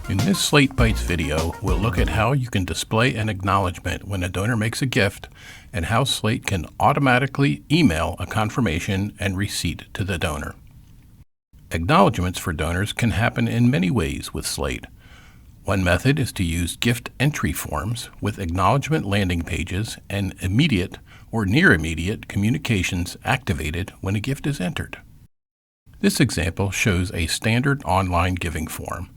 In this Slate Bites video, we'll look at how you can display an acknowledgement when a donor makes a gift and how Slate can automatically email a confirmation and receipt to the donor. Acknowledgements for donors can happen in many ways with Slate. One method is to use gift entry forms with acknowledgement landing pages and immediate or near immediate communications activated when a gift is entered. This example shows a standard online giving form.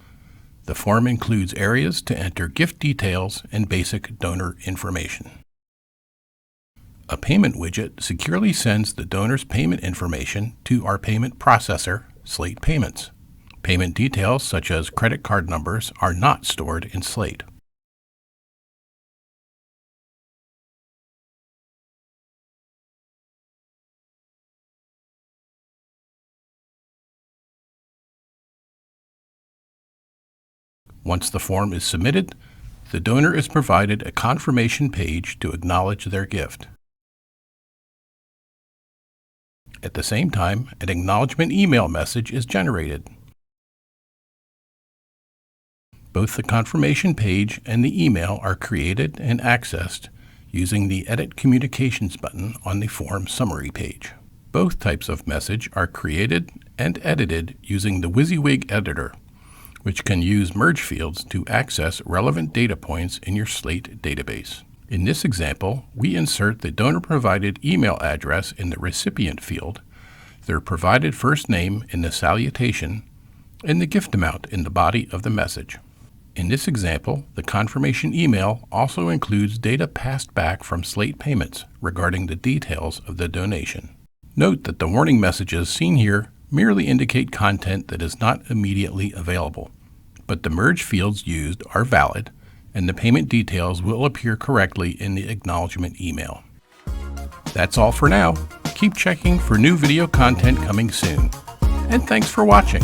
The form includes areas to enter gift details and basic donor information. A payment widget securely sends the donor's payment information to our payment processor, Slate Payments. Payment details such as credit card numbers are not stored in Slate. Once the form is submitted, the donor is provided a confirmation page to acknowledge their gift. At the same time, an acknowledgement email message is generated. Both the confirmation page and the email are created and accessed using the Edit Communications button on the form summary page. Both types of message are created and edited using the WYSIWYG editor, which can use merge fields to access relevant data points in your Slate database. In this example, we insert the donor-provided email address in the recipient field, their provided first name in the salutation, and the gift amount in the body of the message. In this example, the confirmation email also includes data passed back from Slate Payments regarding the details of the donation. Note that the warning messages seen here merely indicate content that is not immediately available, but the merge fields used are valid, and the payment details will appear correctly in the acknowledgement email. That's all for now. Keep checking for new video content coming soon. And thanks for watching.